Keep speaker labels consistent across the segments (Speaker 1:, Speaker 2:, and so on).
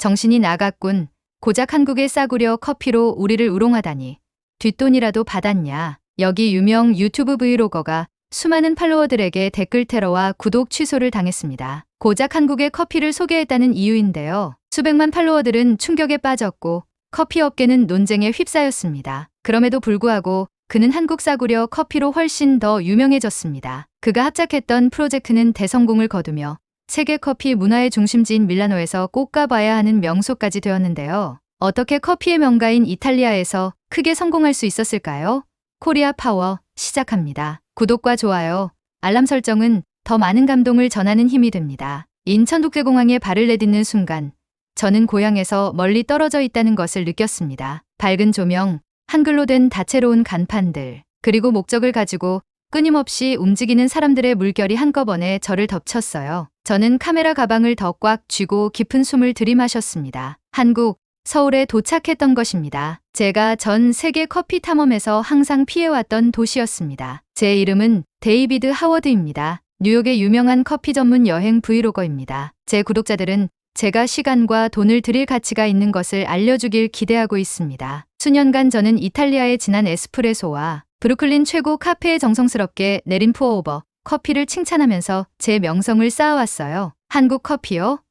Speaker 1: 정신이 나갔군. 고작 한국에 싸구려 커피로 우리를 우롱하다니. 뒷돈이라도 받았냐. 여기 유명 유튜브 브이로거가 수많은 팔로워들에게 댓글 테러와 구독 취소를 당했습니다. 고작 한국의 커피를 소개했다는 이유인데요. 수백만 팔로워들은 충격에 빠졌고 커피 업계는 논쟁에 휩싸였습니다. 그럼에도 불구하고 그는 한국 싸구려 커피로 훨씬 더 유명해졌습니다. 그가 합작했던 프로젝트는 대성공을 거두며 세계 커피 문화의 중심지인 밀라노에서 꼭 가봐야 하는 명소까지 되었는데요. 어떻게 커피의 명가인 이탈리아에서 크게 성공할 수 있었을까요? 코리아 파워 시작합니다. 구독과 좋아요, 알람 설정은 더 많은 감동을 전하는 힘이 됩니다. 인천국제공항에 발을 내딛는 순간 저는 고향에서 멀리 떨어져 있다는 것을 느꼈습니다. 밝은 조명, 한글로 된 다채로운 간판들, 그리고 목적을 가지고 끊임없이 움직이는 사람들의 물결이 한꺼번에 저를 덮쳤어요. 저는 카메라 가방을 더 꽉 쥐고 깊은 숨을 들이마셨습니다. 한국, 서울에 도착했던 것입니다. 제가 전 세계 커피 탐험에서 항상 피해왔던 도시였습니다. 제 이름은 데이비드 하워드입니다. 뉴욕의 유명한 커피 전문 여행 브이로거입니다. 제 구독자들은 제가 시간과 돈을 들일 가치가 있는 것을 알려주길 기대하고 있습니다. 수년간 저는 이탈리아의 진한 에스프레소와 브루클린 최고 카페에 정성스럽게 내린 푸어오버 커피를 칭찬하면서 제 명성을 쌓아왔어요. 한국 커피요?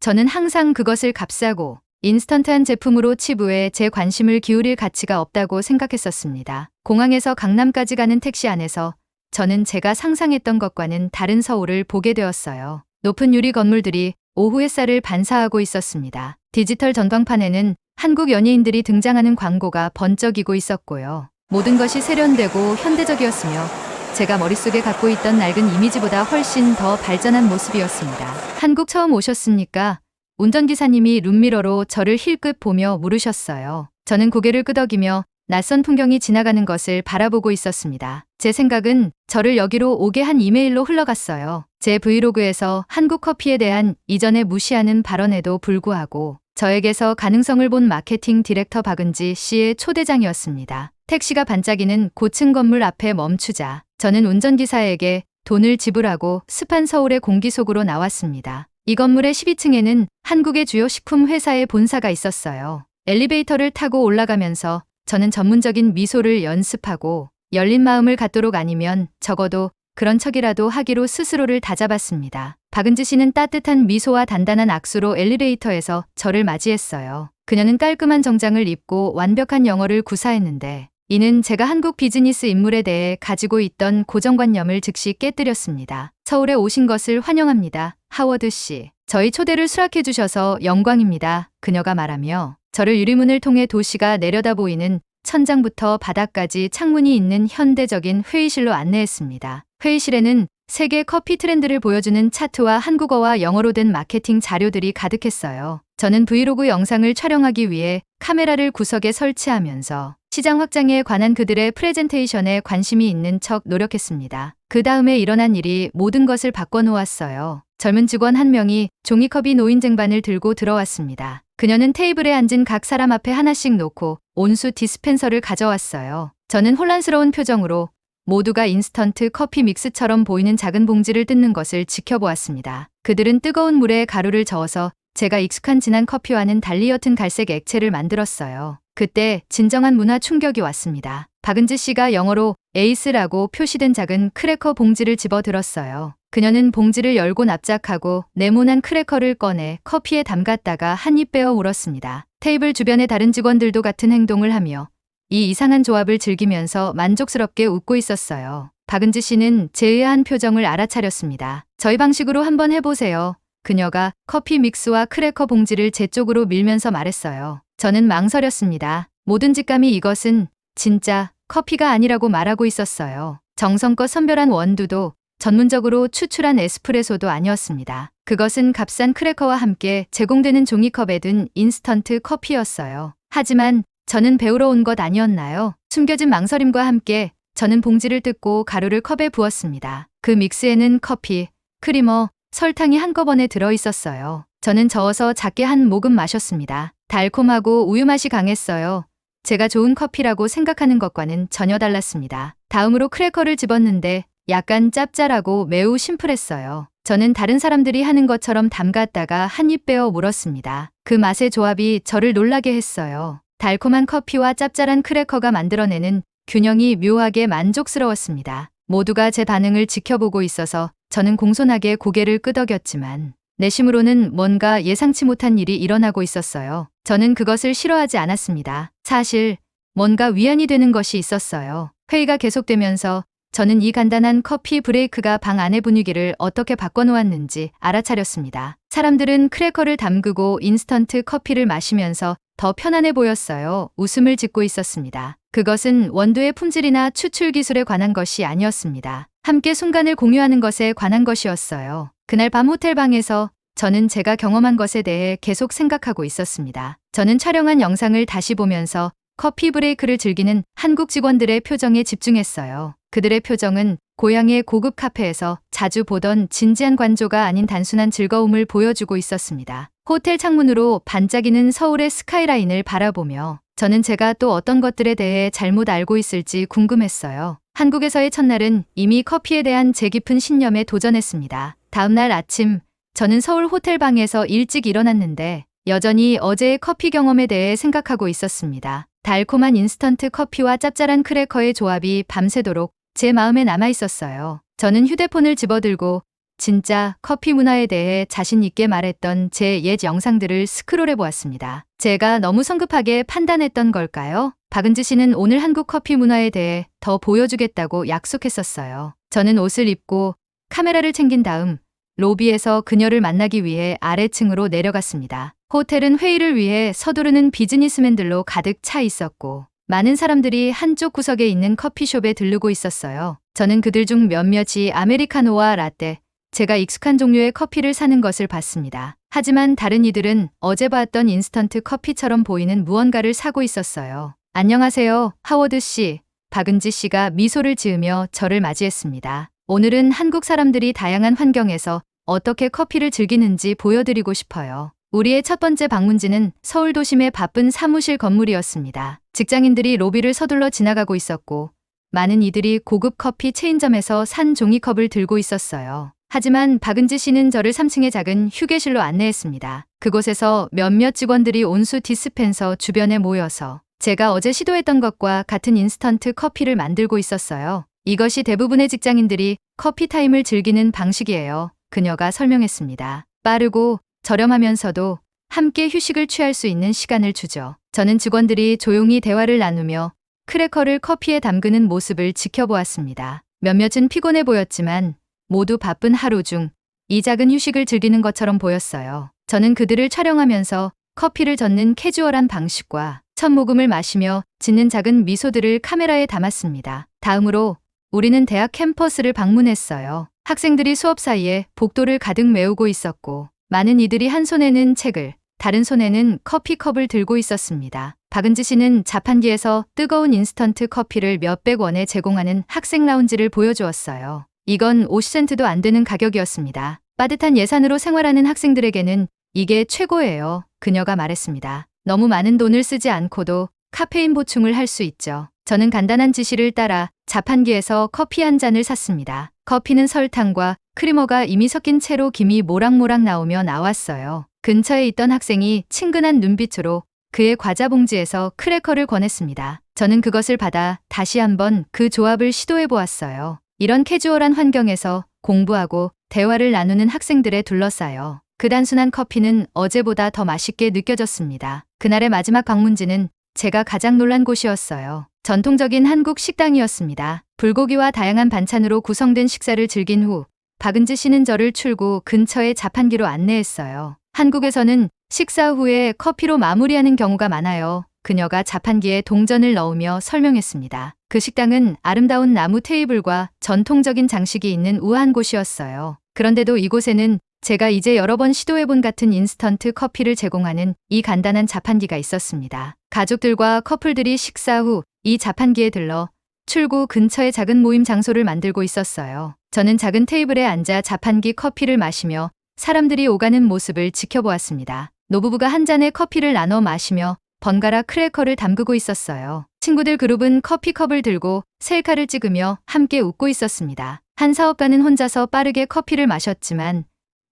Speaker 1: 저는 항상 그것을 값싸고 인스턴트한 제품으로 치부해 제 관심을 기울일 가치가 없다고 생각했었습니다. 공항에서 강남까지 가는 택시 안에서 저는 제가 상상했던 것과는 다른 서울을 보게 되었어요. 높은 유리 건물들이 오후 햇살을 반사하고 있었습니다. 디지털 전광판에는 한국 연예인들이 등장하는 광고가 번쩍이고 있었고요. 모든 것이 세련되고 현대적이었으며 제가 머릿속에 갖고 있던 낡은 이미지보다 훨씬 더 발전한 모습이었습니다. 한국 처음 오셨습니까? 운전기사님이 룸미러로 저를 힐끗 보며 물으셨어요. 저는 고개를 끄덕이며 낯선 풍경이 지나가는 것을 바라보고 있었습니다. 제 생각은 저를 여기로 오게 한 이메일로 흘러갔어요. 제 브이로그에서 한국 커피에 대한 이전에 무시하는 발언에도 불구하고 저에게서 가능성을 본 마케팅 디렉터 박은지 씨의 초대장이었습니다. 택시가 반짝이는 고층 건물 앞에 멈추자 저는 운전기사에게 돈을 지불하고 습한 서울의 공기 속으로 나왔습니다. 이 건물의 12층에는 한국의 주요 식품 회사의 본사가 있었어요. 엘리베이터를 타고 올라가면서 저는 전문적인 미소를 연습하고 열린 마음을 갖도록 아니면 적어도 그런 척이라도 하기로 스스로를 다잡았습니다. 박은지 씨는 따뜻한 미소와 단단한 악수로 엘리베이터에서 저를 맞이했어요. 그녀는 깔끔한 정장을 입고 완벽한 영어를 구사했는데 이는 제가 한국 비즈니스 인물에 대해 가지고 있던 고정관념을 즉시 깨뜨렸습니다. 서울에 오신 것을 환영합니다. 하워드 씨. 저희 초대를 수락해 주셔서 영광입니다. 그녀가 말하며 저를 유리문을 통해 도시가 내려다 보이는 천장부터 바닥까지 창문이 있는 현대적인 회의실로 안내했습니다. 회의실에는 세계 커피 트렌드를 보여주는 차트와 한국어와 영어로 된 마케팅 자료들이 가득했어요. 저는 브이로그 영상을 촬영하기 위해 카메라를 구석에 설치하면서 시장 확장에 관한 그들의 프레젠테이션에 관심이 있는 척 노력했습니다. 그 다음에 일어난 일이 모든 것을 바꿔놓았어요. 젊은 직원 한 명이 종이컵이 놓인 쟁반을 들고 들어왔습니다. 그녀는 테이블에 앉은 각 사람 앞에 하나씩 놓고 온수 디스펜서를 가져왔어요. 저는 혼란스러운 표정으로 모두가 인스턴트 커피 믹스처럼 보이는 작은 봉지를 뜯는 것을 지켜보았습니다. 그들은 뜨거운 물에 가루를 저어서 제가 익숙한 진한 커피와는 달리 옅은 갈색 액체를 만들었어요. 그때 진정한 문화 충격이 왔습니다. 박은지 씨가 영어로 에이스라고 표시된 작은 크래커 봉지를 집어들었어요. 그녀는 봉지를 열고 납작하고 네모난 크래커를 꺼내 커피에 담갔다가 한 입 빼어 물었습니다. 테이블 주변의 다른 직원들도 같은 행동을 하며 이 이상한 조합을 즐기면서 만족스럽게 웃고 있었어요. 박은지 씨는 제 의아한 표정을 알아차렸습니다. 저희 방식으로 한번 해보세요. 그녀가 커피 믹스와 크래커 봉지를 제 쪽으로 밀면서 말했어요. 저는 망설였습니다. 모든 직감이 이것은 진짜 커피가 아니라고 말하고 있었어요. 정성껏 선별한 원두도 전문적으로 추출한 에스프레소도 아니었습니다. 그것은 값싼 크래커와 함께 제공되는 종이컵에 든 인스턴트 커피였어요. 하지만 저는 배우러 온 것 아니었나요? 숨겨진 망설임과 함께 저는 봉지를 뜯고 가루를 컵에 부었습니다. 그 믹스에는 커피, 크리머, 설탕이 한꺼번에 들어있었어요. 저는 저어서 작게 한 모금 마셨습니다. 달콤하고 우유 맛이 강했어요. 제가 좋은 커피라고 생각하는 것과는 전혀 달랐습니다. 다음으로 크래커를 집었는데 약간 짭짤하고 매우 심플했어요. 저는 다른 사람들이 하는 것처럼 담갔다가 한 입 빼어 물었습니다. 그 맛의 조합이 저를 놀라게 했어요. 달콤한 커피와 짭짤한 크래커가 만들어내는 균형이 묘하게 만족스러웠습니다. 모두가 제 반응을 지켜보고 있어서 저는 공손하게 고개를 끄덕였지만 내심으로는 뭔가 예상치 못한 일이 일어나고 있었어요. 저는 그것을 싫어하지 않았습니다. 사실 뭔가 위안이 되는 것이 있었어요. 회의가 계속되면서 저는 이 간단한 커피 브레이크가 방 안의 분위기를 어떻게 바꿔놓았는지 알아차렸습니다. 사람들은 크래커를 담그고 인스턴트 커피를 마시면서 더 편안해 보였어요. 웃음을 짓고 있었습니다. 그것은 원두의 품질이나 추출 기술에 관한 것이 아니었습니다. 함께 순간을 공유하는 것에 관한 것이었어요. 그날 밤 호텔 방에서 저는 제가 경험한 것에 대해 계속 생각하고 있었습니다. 저는 촬영한 영상을 다시 보면서 커피 브레이크를 즐기는 한국 직원들의 표정에 집중했어요. 그들의 표정은 고향의 고급 카페에서 자주 보던 진지한 관조가 아닌 단순한 즐거움을 보여주고 있었습니다. 호텔 창문으로 반짝이는 서울의 스카이라인을 바라보며 저는 제가 또 어떤 것들에 대해 잘못 알고 있을지 궁금했어요. 한국에서의 첫날은 이미 커피에 대한 제 깊은 신념에 도전했습니다. 다음날 아침, 저는 서울 호텔 방에서 일찍 일어났는데 여전히 어제의 커피 경험에 대해 생각하고 있었습니다. 달콤한 인스턴트 커피와 짭짤한 크래커의 조합이 밤새도록 제 마음에 남아 있었어요. 저는 휴대폰을 집어들고 진짜 커피 문화에 대해 자신 있게 말했던 제 옛 영상들을 스크롤해 보았습니다. 제가 너무 성급하게 판단했던 걸까요? 박은지 씨는 오늘 한국 커피 문화에 대해 더 보여주겠다고 약속했었어요. 저는 옷을 입고 카메라를 챙긴 다음 로비에서 그녀를 만나기 위해 아래층으로 내려갔습니다. 호텔은 회의를 위해 서두르는 비즈니스맨들로 가득 차 있었고 많은 사람들이 한쪽 구석에 있는 커피숍에 들르고 있었어요. 저는 그들 중 몇몇이 아메리카노와 라떼, 제가 익숙한 종류의 커피를 사는 것을 봤습니다. 하지만 다른 이들은 어제 봤던 인스턴트 커피처럼 보이는 무언가를 사고 있었어요. 안녕하세요, 하워드 씨. 박은지 씨가 미소를 지으며 저를 맞이했습니다. 오늘은 한국 사람들이 다양한 환경에서 어떻게 커피를 즐기는지 보여드리고 싶어요. 우리의 첫 번째 방문지는 서울 도심의 바쁜 사무실 건물이었습니다. 직장인들이 로비를 서둘러 지나가고 있었고 많은 이들이 고급 커피 체인점에서 산 종이컵을 들고 있었어요. 하지만 박은지 씨는 저를 3층의 작은 휴게실로 안내했습니다. 그곳에서 몇몇 직원들이 온수 디스펜서 주변에 모여서 제가 어제 시도했던 것과 같은 인스턴트 커피를 만들고 있었어요. 이것이 대부분의 직장인들이 커피 타임을 즐기는 방식이에요. 그녀가 설명했습니다. 빠르고 저렴하면서도 함께 휴식을 취할 수 있는 시간을 주죠. 저는 직원들이 조용히 대화를 나누며 크래커를 커피에 담그는 모습을 지켜보았습니다. 몇몇은 피곤해 보였지만 모두 바쁜 하루 중 이 작은 휴식을 즐기는 것처럼 보였어요. 저는 그들을 촬영하면서 커피를 젓는 캐주얼한 방식과 첫 모금을 마시며 짓는 작은 미소들을 카메라에 담았습니다. 다음으로 우리는 대학 캠퍼스를 방문했어요. 학생들이 수업 사이에 복도를 가득 메우고 있었고 많은 이들이 한 손에는 책을, 다른 손에는 커피컵을 들고 있었습니다. 박은지 씨는 자판기에서 뜨거운 인스턴트 커피를 몇백 원에 제공하는 학생 라운지를 보여주었어요. 이건 50센트도 안 되는 가격이었습니다. 빠듯한 예산으로 생활하는 학생들에게는 이게 최고예요. 그녀가 말했습니다. 너무 많은 돈을 쓰지 않고도 카페인 보충을 할 수 있죠. 저는 간단한 지시를 따라 자판기에서 커피 한 잔을 샀습니다. 커피는 설탕과 크리머가 이미 섞인 채로 김이 모락모락 나오며 나왔어요. 근처에 있던 학생이 친근한 눈빛으로 그의 과자 봉지에서 크래커를 권했습니다. 저는 그것을 받아 다시 한번 그 조합을 시도해 보았어요. 이런 캐주얼한 환경에서 공부하고 대화를 나누는 학생들에 둘러싸여 그 단순한 커피는 어제보다 더 맛있게 느껴졌습니다. 그날의 마지막 방문지는 제가 가장 놀란 곳이었어요. 전통적인 한국 식당이었습니다. 불고기와 다양한 반찬으로 구성된 식사를 즐긴 후 박은지 씨는 저를 출구 근처의 자판기로 안내했어요. 한국에서는 식사 후에 커피로 마무리하는 경우가 많아요. 그녀가 자판기에 동전을 넣으며 설명했습니다. 그 식당은 아름다운 나무 테이블과 전통적인 장식이 있는 우아한 곳이었어요. 그런데도 이곳에는 제가 이제 여러 번 시도해본 같은 인스턴트 커피를 제공하는 이 간단한 자판기가 있었습니다. 가족들과 커플들이 식사 후 이 자판기에 들러 출구 근처의 작은 모임 장소를 만들고 있었어요. 저는 작은 테이블에 앉아 자판기 커피를 마시며 사람들이 오가는 모습을 지켜보았습니다. 노부부가 한 잔의 커피를 나눠 마시며 번갈아 크래커를 담그고 있었어요. 친구들 그룹은 커피컵을 들고 셀카를 찍으며 함께 웃고 있었습니다. 한 사업가는 혼자서 빠르게 커피를 마셨지만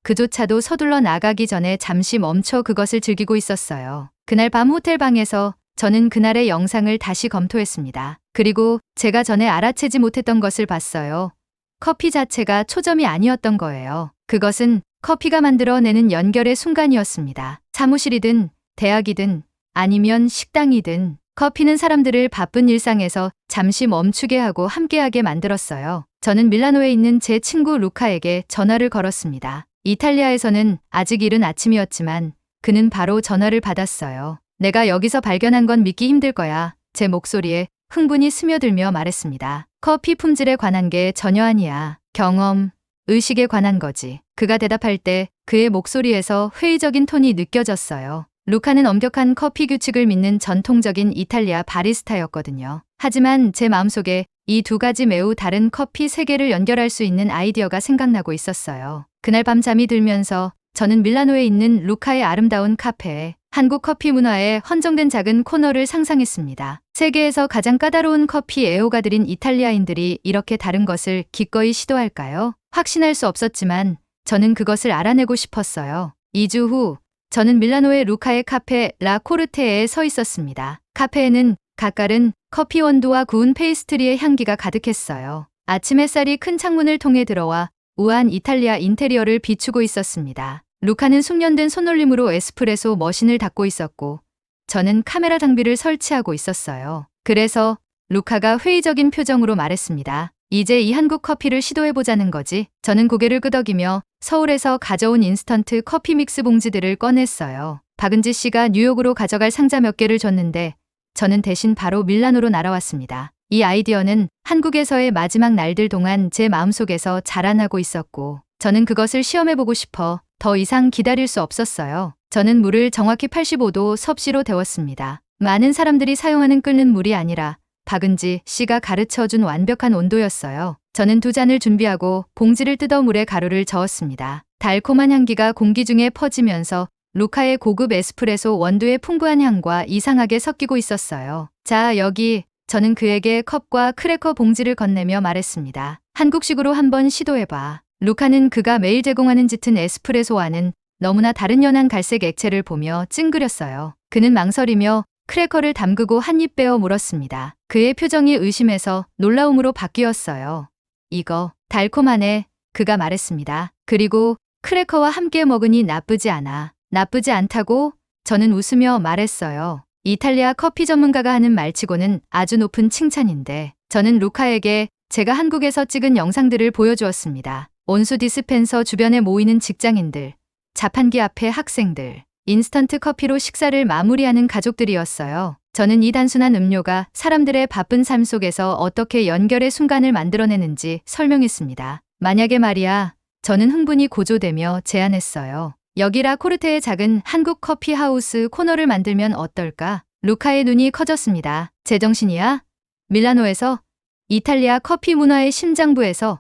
Speaker 1: 그조차도 서둘러 나가기 전에 잠시 멈춰 그것을 즐기고 있었어요. 그날 밤 호텔 방에서 저는 그날의 영상을 다시 검토했습니다. 그리고 제가 전에 알아채지 못했던 것을 봤어요. 커피 자체가 초점이 아니었던 거예요. 그것은 커피가 만들어내는 연결의 순간이었습니다. 사무실이든 대학이든 아니면 식당이든 커피는 사람들을 바쁜 일상에서 잠시 멈추게 하고 함께하게 만들었어요. 저는 밀라노에 있는 제 친구 루카에게 전화를 걸었습니다. 이탈리아에서는 아직 이른 아침이었지만 그는 바로 전화를 받았어요. 내가 여기서 발견한 건 믿기 힘들 거야. 제 목소리에 흥분이 스며들며 말했습니다. 커피 품질에 관한 게 전혀 아니야. 경험, 의식에 관한 거지. 그가 대답할 때 그의 목소리에서 회의적인 톤이 느껴졌어요. 루카는 엄격한 커피 규칙을 믿는 전통적인 이탈리아 바리스타였거든요. 하지만 제 마음속에 이 두 가지 매우 다른 커피 세계를 연결할 수 있는 아이디어가 생각나고 있었어요. 그날 밤 잠이 들면서 저는 밀라노에 있는 루카의 아름다운 카페에 한국 커피 문화에 헌정된 작은 코너를 상상했습니다. 세계에서 가장 까다로운 커피 애호가들인 이탈리아인들이 이렇게 다른 것을 기꺼이 시도할까요? 확신할 수 없었지만 저는 그것을 알아내고 싶었어요. 2주 후 저는 밀라노의 루카의 카페 라 코르테에 서 있었습니다. 카페에는 가까른 커피 원두와 구운 페이스트리의 향기가 가득했어요. 아침 햇살이 큰 창문을 통해 들어와 우아한 이탈리아 인테리어를 비추고 있었습니다. 루카는 숙련된 손놀림으로 에스프레소 머신을 닦고 있었고 저는 카메라 장비를 설치하고 있었어요. 그래서 루카가 회의적인 표정으로 말했습니다. 이제 이 한국 커피를 시도해보자는 거지? 저는 고개를 끄덕이며 서울에서 가져온 인스턴트 커피 믹스 봉지들을 꺼냈어요. 박은지 씨가 뉴욕으로 가져갈 상자 몇 개를 줬는데 저는 대신 바로 밀라노로 날아왔습니다. 이 아이디어는 한국에서의 마지막 날들 동안 제 마음속에서 자라나고 있었고 저는 그것을 시험해보고 싶어 더 이상 기다릴 수 없었어요. 저는 물을 정확히 85도 섭씨로 데웠습니다. 많은 사람들이 사용하는 끓는 물이 아니라 박은지 씨가 가르쳐준 완벽한 온도였어요. 저는 2잔을 준비하고 봉지를 뜯어 물에 가루를 저었습니다. 달콤한 향기가 공기 중에 퍼지면서 루카의 고급 에스프레소 원두의 풍부한 향과 이상하게 섞이고 있었어요. 자, 여기. 저는 그에게 컵과 크래커 봉지를 건네며 말했습니다. 한국식으로 한번 시도해봐. 루카는 그가 매일 제공하는 짙은 에스프레소와는 너무나 다른 연한 갈색 액체를 보며 찡그렸어요. 그는 망설이며 크래커를 담그고 한 입 빼어 물었습니다. 그의 표정이 의심에서 놀라움으로 바뀌었어요. 이거 달콤하네. 그가 말했습니다. 그리고 크래커와 함께 먹으니 나쁘지 않아. 나쁘지 않다고? 저는 웃으며 말했어요. 이탈리아 커피 전문가가 하는 말치고는 아주 높은 칭찬인데 저는 루카에게 제가 한국에서 찍은 영상들을 보여주었습니다. 온수 디스펜서 주변에 모이는 직장인들, 자판기 앞에 학생들, 인스턴트 커피로 식사를 마무리하는 가족들이었어요. 저는 이 단순한 음료가 사람들의 바쁜 삶 속에서 어떻게 연결의 순간을 만들어내는지 설명했습니다. 만약에 말이야, 저는 흥분이 고조되며 제안했어요. 여기 라 코르테의 작은 한국 커피 하우스 코너를 만들면 어떨까? 루카의 눈이 커졌습니다. 제정신이야? 밀라노에서? 이탈리아 커피 문화의 심장부에서?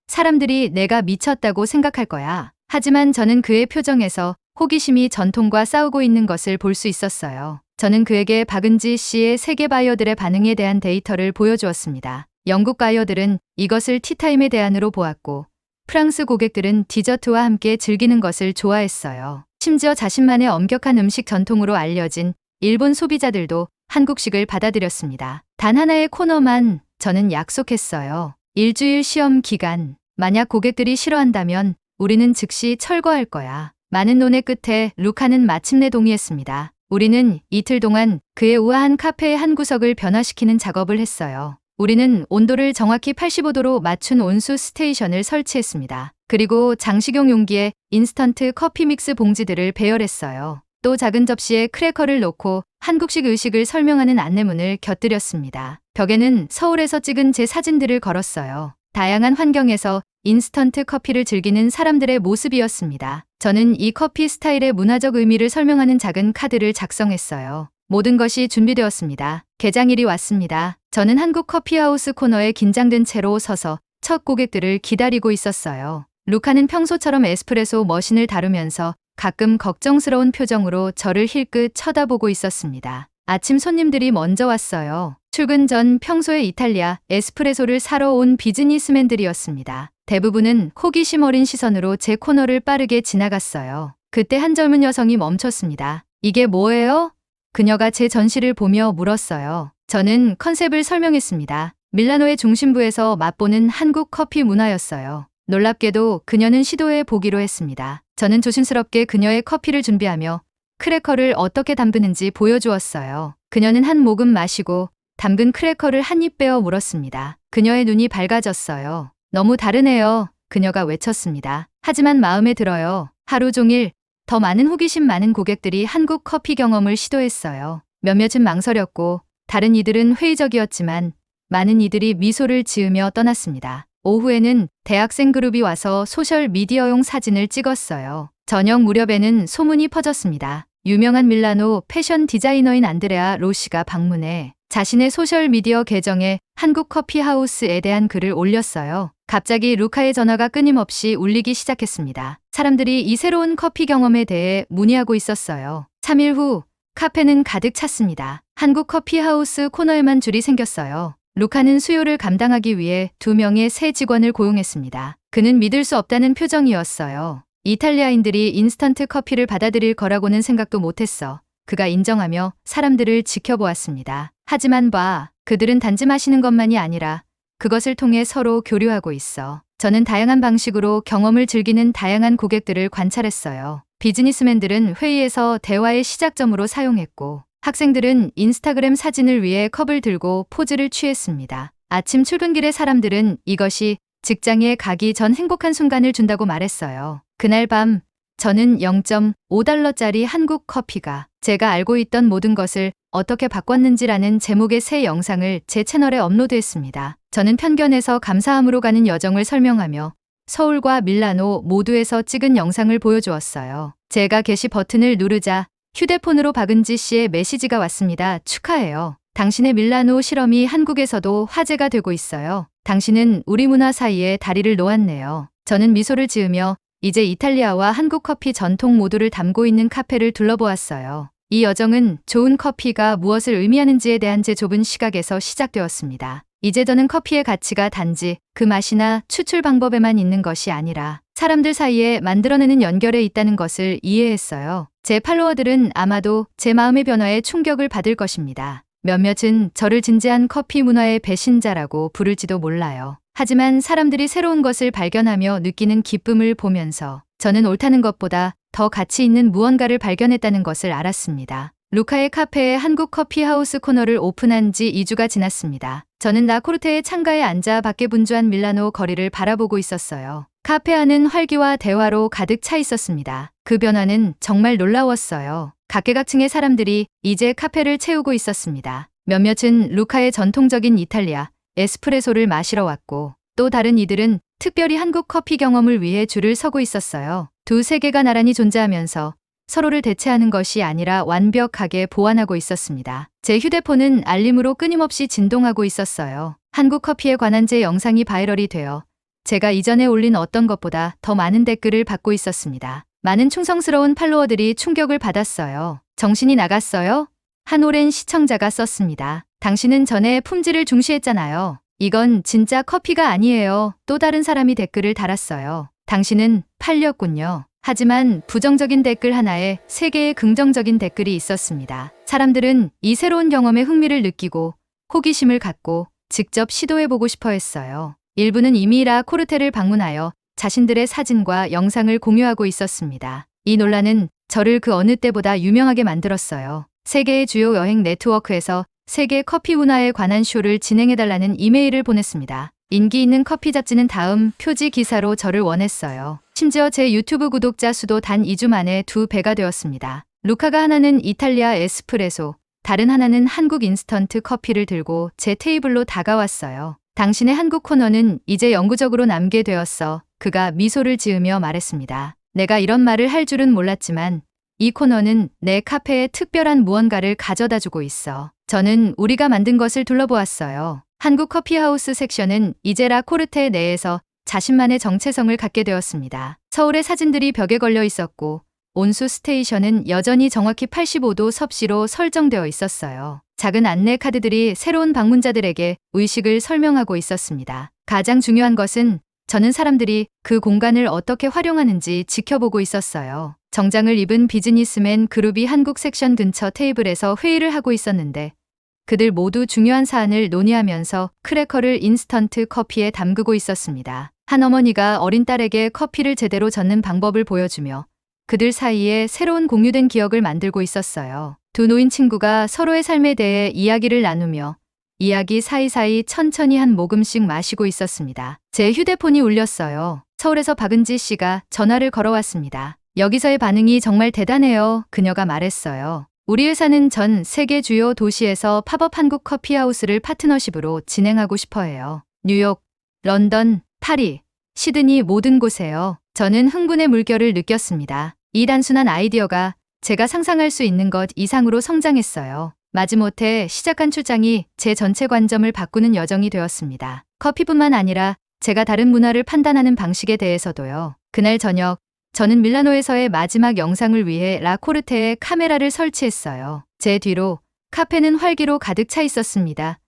Speaker 1: 사람들이 내가 미쳤다고 생각할 거야. 하지만 저는 그의 표정에서 호기심이 전통과 싸우고 있는 것을 볼 수 있었어요. 저는 그에게 박은지 씨의 세계 바이어들의 반응에 대한 데이터를 보여주었습니다. 영국 바이어들은 이것을 티타임의 대안으로 보았고 프랑스 고객들은 디저트와 함께 즐기는 것을 좋아했어요. 심지어 자신만의 엄격한 음식 전통으로 알려진 일본 소비자들도 한국식을 받아들였습니다. 단 하나의 코너만 저는 약속했어요. 일주일 시험 기간. 만약 고객들이 싫어한다면 우리는 즉시 철거할 거야. 많은 논의 끝에 루카는 마침내 동의했습니다. 우리는 이틀 동안 그의 우아한 카페의 한 구석을 변화시키는 작업을 했어요. 우리는 온도를 정확히 85도로 맞춘 온수 스테이션을 설치했습니다. 그리고 장식용 용기에 인스턴트 커피 믹스 봉지들을 배열했어요. 또 작은 접시에 크래커를 놓고 한국식 의식을 설명하는 안내문을 곁들였습니다. 벽에는 서울에서 찍은 제 사진들을 걸었어요. 다양한 환경에서 인스턴트 커피를 즐기는 사람들의 모습이었습니다. 저는 이 커피 스타일의 문화적 의미를 설명하는 작은 카드를 작성했어요. 모든 것이 준비되었습니다. 개장일이 왔습니다. 저는 한국 커피하우스 코너에 긴장된 채로 서서 첫 고객들을 기다리고 있었어요. 루카는 평소처럼 에스프레소 머신을 다루면서 가끔 걱정스러운 표정으로 저를 힐끗 쳐다보고 있었습니다. 아침 손님들이 먼저 왔어요. 출근 전 평소에 이탈리아 에스프레소를 사러 온 비즈니스맨들이었습니다. 대부분은 호기심 어린 시선으로 제 코너를 빠르게 지나갔어요. 그때 한 젊은 여성이 멈췄습니다. 이게 뭐예요? 그녀가 제 전시를 보며 물었어요. 저는 컨셉을 설명했습니다. 밀라노의 중심부에서 맛보는 한국 커피 문화였어요. 놀랍게도 그녀는 시도해 보기로 했습니다. 저는 조심스럽게 그녀의 커피를 준비하며 크래커를 어떻게 담그는지 보여주었어요. 그녀는 한 모금 마시고 담근 크래커를 한 입 빼어 물었습니다. 그녀의 눈이 밝아졌어요. 너무 다르네요. 그녀가 외쳤습니다. 하지만 마음에 들어요. 하루 종일 더 많은 호기심 많은 고객들이 한국 커피 경험을 시도했어요. 몇몇은 망설였고 다른 이들은 회의적이었지만 많은 이들이 미소를 지으며 떠났습니다. 오후에는 대학생 그룹이 와서 소셜 미디어용 사진을 찍었어요. 저녁 무렵에는 소문이 퍼졌습니다. 유명한 밀라노 패션 디자이너인 안드레아 로시가 방문해 자신의 소셜미디어 계정에 한국 커피 하우스에 대한 글을 올렸어요. 갑자기 루카의 전화가 끊임없이 울리기 시작했습니다. 사람들이 이 새로운 커피 경험에 대해 문의하고 있었어요. 3일 후 카페는 가득 찼습니다. 한국 커피 하우스 코너에만 줄이 생겼어요. 루카는 수요를 감당하기 위해 2명의 새 직원을 고용했습니다. 그는 믿을 수 없다는 표정이었어요. 이탈리아인들이 인스턴트 커피를 받아들일 거라고는 생각도 못했어. 그가 인정하며 사람들을 지켜보았습니다. 하지만 봐, 그들은 단지 마시는 것만이 아니라 그것을 통해 서로 교류하고 있어. 저는 다양한 방식으로 경험을 즐기는 다양한 고객들을 관찰했어요. 비즈니스맨들은 회의에서 대화의 시작점으로 사용했고, 학생들은 인스타그램 사진을 위해 컵을 들고 포즈를 취했습니다. 아침 출근길의 사람들은 이것이 직장에 가기 전 행복한 순간을 준다고 말했어요. 그날 밤 저는 0.5달러짜리 한국 커피가 제가 알고 있던 모든 것을 어떻게 바꿨는지라는 제목의 새 영상을 제 채널에 업로드했습니다. 저는 편견에서 감사함으로 가는 여정을 설명하며 서울과 밀라노 모두에서 찍은 영상을 보여주었어요. 제가 게시 버튼을 누르자 휴대폰으로 박은지 씨의 메시지가 왔습니다. 축하해요. 당신의 밀라노 실험이 한국에서도 화제가 되고 있어요. 당신은 우리 문화 사이에 다리를 놓았네요. 저는 미소를 지으며 이제 이탈리아와 한국 커피 전통 모두를 담고 있는 카페를 둘러보았어요. 이 여정은 좋은 커피가 무엇을 의미하는지에 대한 제 좁은 시각에서 시작되었습니다. 이제 저는 커피의 가치가 단지 그 맛이나 추출 방법에만 있는 것이 아니라 사람들 사이에 만들어내는 연결에 있다는 것을 이해했어요. 제 팔로워들은 아마도 제 마음의 변화에 충격을 받을 것입니다. 몇몇은 저를 진지한 커피 문화의 배신자라고 부를지도 몰라요. 하지만 사람들이 새로운 것을 발견하며 느끼는 기쁨을 보면서 저는 옳다는 것보다 더 가치 있는 무언가를 발견했다는 것을 알았습니다. 루카의 카페에 한국 커피 하우스 코너를 오픈한 지 2주가 지났습니다. 저는 라코르테의 창가에 앉아 밖에 분주한 밀라노 거리를 바라보고 있었어요. 카페 안은 활기와 대화로 가득 차 있었습니다. 그 변화는 정말 놀라웠어요. 각계각층의 사람들이 이제 카페를 채우고 있었습니다. 몇몇은 루카의 전통적인 이탈리아 에스프레소를 마시러 왔고 또 다른 이들은 특별히 한국 커피 경험을 위해 줄을 서고 있었어요. 두 세계가 나란히 존재하면서 서로를 대체하는 것이 아니라 완벽하게 보완하고 있었습니다. 제 휴대폰은 알림으로 끊임없이 진동하고 있었어요. 한국 커피에 관한 제 영상이 바이럴이 되어 제가 이전에 올린 어떤 것보다 더 많은 댓글을 받고 있었습니다. 많은 충성스러운 팔로워들이 충격을 받았어요. 정신이 나갔어요? 한 오랜 시청자가 썼습니다. 당신은 전에 품질을 중시했잖아요. 이건 진짜 커피가 아니에요. 또 다른 사람이 댓글을 달았어요. 당신은 팔렸군요. 하지만 부정적인 댓글 하나에 3개의 긍정적인 댓글이 있었습니다. 사람들은 이 새로운 경험에 흥미를 느끼고 호기심을 갖고 직접 시도해보고 싶어 했어요. 일부는 이미 라코르테를 방문하여 자신들의 사진과 영상을 공유하고 있었습니다. 이 논란은 저를 그 어느 때보다 유명하게 만들었어요. 세계의 주요 여행 네트워크에서 세계 커피 문화에 관한 쇼를 진행해달라는 이메일을 보냈습니다. 인기 있는 커피 잡지는 다음 표지 기사로 저를 원했어요. 심지어 제 유튜브 구독자 수도 단 2주 만에 2배가 되었습니다. 루카가 하나는 이탈리아 에스프레소, 다른 하나는 한국 인스턴트 커피를 들고 제 테이블로 다가왔어요. 당신의 한국 코너는 이제 영구적으로 남게 되었어. 그가 미소를 지으며 말했습니다. 내가 이런 말을 할 줄은 몰랐지만 이 코너는 내 카페에 특별한 무언가를 가져다주고 있어. 저는 우리가 만든 것을 둘러보았어요. 한국 커피 하우스 섹션은 이제 라코르테 내에서 자신만의 정체성을 갖게 되었습니다. 서울의 사진들이 벽에 걸려 있었고 온수 스테이션은 여전히 정확히 85도 섭씨로 설정되어 있었어요. 작은 안내 카드들이 새로운 방문자들에게 의식을 설명하고 있었습니다. 가장 중요한 것은 저는 사람들이 그 공간을 어떻게 활용하는지 지켜보고 있었어요. 정장을 입은 비즈니스맨 그룹이 한국 섹션 근처 테이블에서 회의를 하고 있었는데 그들 모두 중요한 사안을 논의하면서 크래커를 인스턴트 커피에 담그고 있었습니다. 한 어머니가 어린 딸에게 커피를 제대로 젓는 방법을 보여주며 그들 사이에 새로운 공유된 기억을 만들고 있었어요. 두 노인 친구가 서로의 삶에 대해 이야기를 나누며 이야기 사이사이 천천히 한 모금씩 마시고 있었습니다. 제 휴대폰이 울렸어요. 서울에서 박은지 씨가 전화를 걸어왔습니다. 여기서의 반응이 정말 대단해요. 그녀가 말했어요. 우리 회사는 전 세계 주요 도시에서 팝업 한국 커피하우스를 파트너십으로 진행하고 싶어 해요. 뉴욕, 런던, 파리, 시드니 모든 곳에요. 저는 흥분의 물결을 느꼈습니다. 이 단순한 아이디어가 제가 상상할 수 있는 것 이상으로 성장했어요. 마지못해 시작한 출장이 제 전체 관점을 바꾸는 여정이 되었습니다. 커피뿐만 아니라 제가 다른 문화를 판단하는 방식에 대해서도요. 그날 저녁, 저는 밀라노에서의 마지막 영상을 위해 라코르테에 카메라를 설치했어요. 제 뒤로 카페는 활기로 가득 차 있었습니다.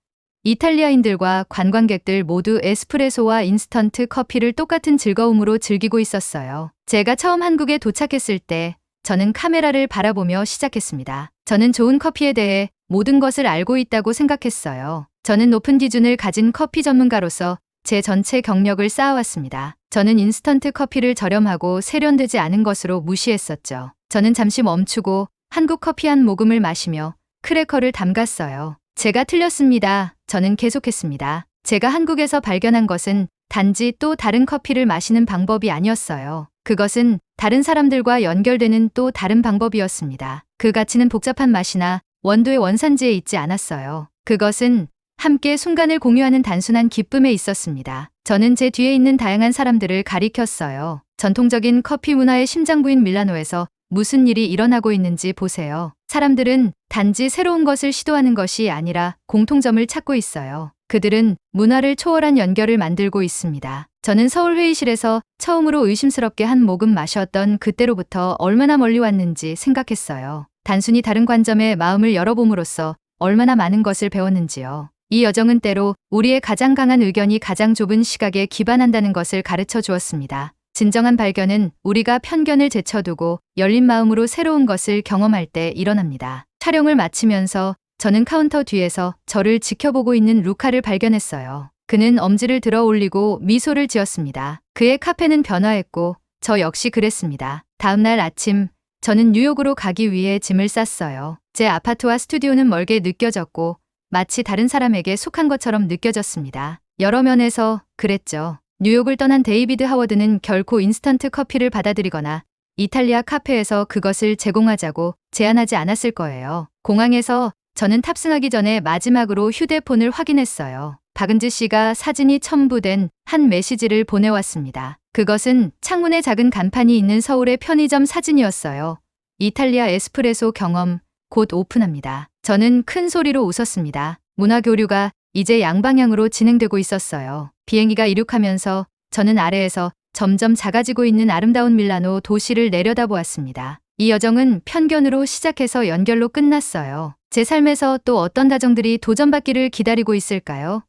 Speaker 1: 이탈리아인들과 관광객들 모두 에스프레소와 인스턴트 커피를 똑같은 즐거움으로 즐기고 있었어요. 제가 처음 한국에 도착했을 때 저는 카메라를 바라보며 시작했습니다. 저는 좋은 커피에 대해 모든 것을 알고 있다고 생각했어요. 저는 높은 기준을 가진 커피 전문가로서 제 전체 경력을 쌓아왔습니다. 저는 인스턴트 커피를 저렴하고 세련되지 않은 것으로 무시했었죠. 저는 잠시 멈추고 한국 커피 한 모금을 마시며 크래커를 담갔어요. 제가 틀렸습니다. 저는 계속했습니다. 제가 한국에서 발견한 것은 단지 또 다른 커피를 마시는 방법이 아니었어요. 그것은 다른 사람들과 연결되는 또 다른 방법이었습니다. 그 가치는 복잡한 맛이나 원두의 원산지에 있지 않았어요. 그것은 함께 순간을 공유하는 단순한 기쁨에 있었습니다. 저는 제 뒤에 있는 다양한 사람들을 가리켰어요. 전통적인 커피 문화의 심장부인 밀라노에서 무슨 일이 일어나고 있는지 보세요. 사람들은 단지 새로운 것을 시도하는 것이 아니라 공통점을 찾고 있어요. 그들은 문화를 초월한 연결을 만들고 있습니다. 저는 서울 회의실에서 처음으로 의심스럽게 한 모금 마셨던 그때로부터 얼마나 멀리 왔는지 생각했어요. 단순히 다른 관점에 마음을 열어봄으로써 얼마나 많은 것을 배웠는지요. 이 여정은 때로 우리의 가장 강한 의견이 가장 좁은 시각에 기반한다는 것을 가르쳐 주었습니다. 진정한 발견은 우리가 편견을 제쳐두고 열린 마음으로 새로운 것을 경험할 때 일어납니다. 촬영을 마치면서 저는 카운터 뒤에서 저를 지켜보고 있는 루카를 발견했어요. 그는 엄지를 들어 올리고 미소를 지었습니다. 그의 카페는 변화했고 저 역시 그랬습니다. 다음 날 아침 저는 뉴욕으로 가기 위해 짐을 쌌어요. 제 아파트와 스튜디오는 멀게 느껴졌고 마치 다른 사람에게 속한 것처럼 느껴졌습니다. 여러 면에서 그랬죠. 뉴욕을 떠난 데이비드 하워드는 결코 인스턴트 커피를 받아들이거나 이탈리아 카페에서 그것을 제공하자고 제안하지 않았을 거예요. 공항에서 저는 탑승하기 전에 마지막으로 휴대폰을 확인했어요. 박은지 씨가 사진이 첨부된 한 메시지를 보내왔습니다. 그것은 창문에 작은 간판이 있는 서울의 편의점 사진이었어요. 이탈리아 에스프레소 경험, 곧 오픈합니다. 저는 큰 소리로 웃었습니다. 문화교류가 이제 양방향으로 진행되고 있었어요. 비행기가 이륙하면서 저는 아래에서 점점 작아지고 있는 아름다운 밀라노 도시를 내려다보았습니다. 이 여정은 편견으로 시작해서 연결로 끝났어요. 제 삶에서 또 어떤 다정들이 도전받기를 기다리고 있을까요?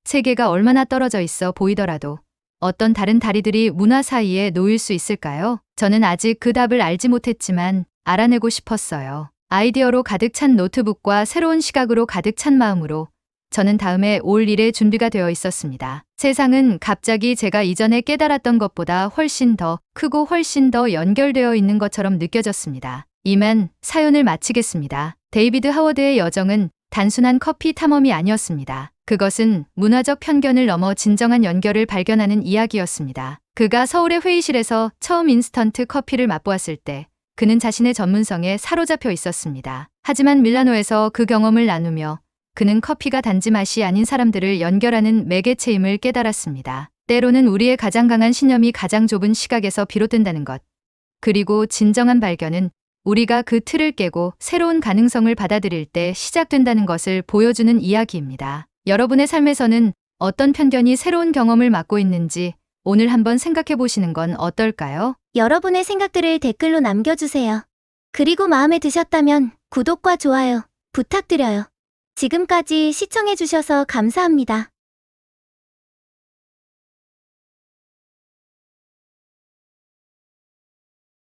Speaker 1: 세계가 얼마나 떨어져 있어 보이더라도 어떤 다른 다리들이 문화 사이에 놓일 수 있을까요? 저는 아직 그 답을 알지 못했지만 알아내고 싶었어요. 아이디어로 가득 찬 노트북과 새로운 시각으로 가득 찬 마음으로 저는 다음에 올 일에 준비가 되어 있었습니다. 세상은 갑자기 제가 이전에 깨달았던 것보다 훨씬 더 크고 훨씬 더 연결되어 있는 것처럼 느껴졌습니다. 이만 사연을 마치겠습니다. 데이비드 하워드의 여정은 단순한 커피 탐험이 아니었습니다. 그것은 문화적 편견을 넘어 진정한 연결을 발견하는 이야기였습니다. 그가 서울의 회의실에서 처음 인스턴트 커피를 맛보았을 때 그는 자신의 전문성에 사로잡혀 있었습니다. 하지만 밀라노에서 그 경험을 나누며 그는 커피가 단지 맛이 아닌 사람들을 연결하는 매개체임을 깨달았습니다. 때로는 우리의 가장 강한 신념이 가장 좁은 시각에서 비롯된다는 것. 그리고 진정한 발견은 우리가 그 틀을 깨고 새로운 가능성을 받아들일 때 시작된다는 것을 보여주는 이야기입니다. 여러분의 삶에서는 어떤 편견이 새로운 경험을 막고 있는지 오늘 한번 생각해 보시는 건 어떨까요?
Speaker 2: 여러분의 생각들을 댓글로 남겨주세요. 그리고 마음에 드셨다면 구독과 좋아요 부탁드려요. 지금까지 시청해주셔서 감사합니다.